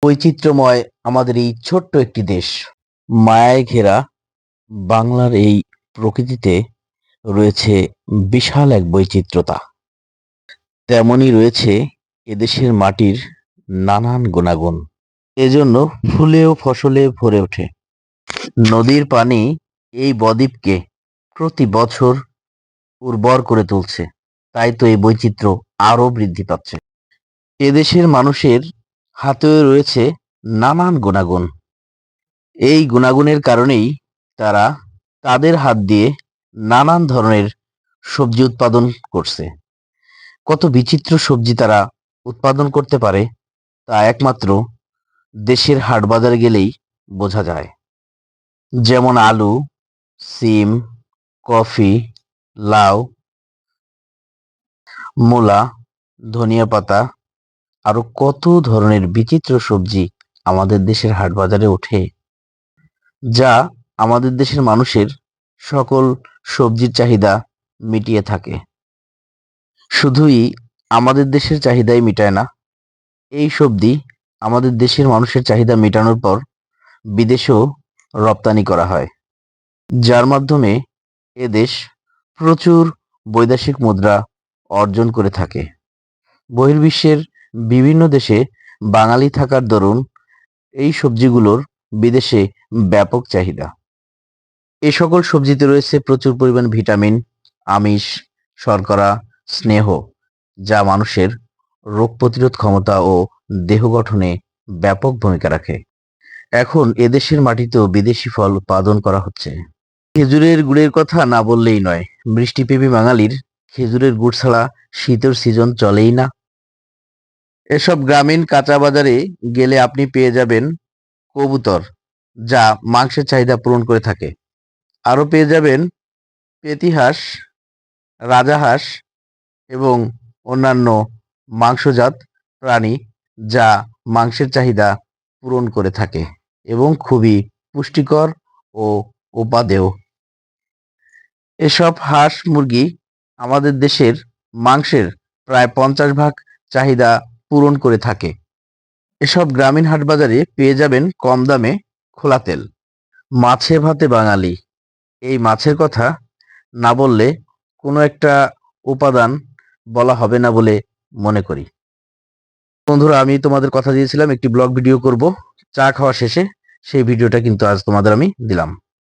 বৈচিত্র্যময় আমাদের এই ছোট্ট একটি দেশ, মায়ায় ঘেরা বাংলার এই প্রকৃতিতে রয়েছে বিশাল এক বৈচিত্র্যতা। তেমনই রয়েছে এদেশের মাটির নানান গুণাগুণ। এজন্য ফুলে ও ফসলে ভরে ওঠে। নদীর পানি এই বদ্বীপকে প্রতি বছর উর্বর করে তুলছে। তাই তো এই বৈচিত্র্য আরো বৃদ্ধি পাচ্ছে। এদেশের মানুষের হাতেও রয়েছে নানান গুণাগুণ। এই গুণাগুণের কারণেই তারা তাদের হাত দিয়ে নানান ধরনের সবজি উৎপাদন করছে। কত বিচিত্র সবজি তারা উৎপাদন করতে পারে তা একমাত্র দেশের হাট বাজারে গেলেই বোঝা যায়। যেমন আলু, সিম, কফি, লাউ, মূলা, ধনিয়া পাতা, আরো কত ধরনের বিচিত্র সবজি আমাদের দেশের হাট বাজারে ওঠে, যা আমাদের দেশের মানুষের সকল সবজির চাহিদা মিটিয়ে থাকে। শুধুই আমাদের দেশের চাহিদাই মিটায় না, এই সবজি আমাদের দেশের মানুষের চাহিদা মেটানোর পর বিদেশেও রপ্তানি করা হয়, যার মাধ্যমে এদেশ প্রচুর বৈদেশিক মুদ্রা অর্জন করে থাকে। বহির্বিশ্বের বিভিন্ন দেশে বাঙালি থাকার দরুন এই সবজিগুলোর বিদেশে ব্যাপক চাহিদা। এ সকল সবজিতে রয়েছে প্রচুর পরিমাণ ভিটামিন, আমিষ, শর্করা, স্নেহ, যা মানুষের রোগ প্রতিরোধ ক্ষমতা ও দেহ গঠনে ব্যাপক ভূমিকা রাখে। এখন এদেশের মাটিতেও বিদেশি ফল উৎপাদন করা হচ্ছে। খেজুরের গুড়ের কথা না বললেই নয়। বৃষ্টিপ্রেমী বাঙালির খেজুরের গুড় ছাড়া শীতের সিজন চলেই না। এসব গ্রামীণ কাঁচা বাজারে গেলে আপনি পেয়ে যাবেন কবুতর, যা মাংসের চাহিদা পূরণ করে থাকে। আরো পেয়ে যাবেন পেতিহাঁস, রাজাহাঁস এবং অন্যান্য মাংসজাত প্রাণী, যা মাংসের চাহিদা পূরণ করে থাকে এবং খুবই পুষ্টিকর ও উপাদেয়। এসব হাঁস মুরগি আমাদের দেশের মাংসের প্রায় 50% চাহিদা পূরণ করে থাকে। এসব গ্রামীণ হাট বাজারে পেয়ে যাবেন কম দামে খোলা তেল। মাছে ভাতে বাঙালি, এই মাছের কথা না বললে কোনো একটা উপাদান বলা হবে না বলে মনে করি। বন্ধুরা, আমি তোমাদের কথা দিয়েছিলাম একটি ব্লগ ভিডিও করব চা খাওয়া শেষে, সেই ভিডিওটা কিন্তু আজ তোমাদের আমি দিলাম।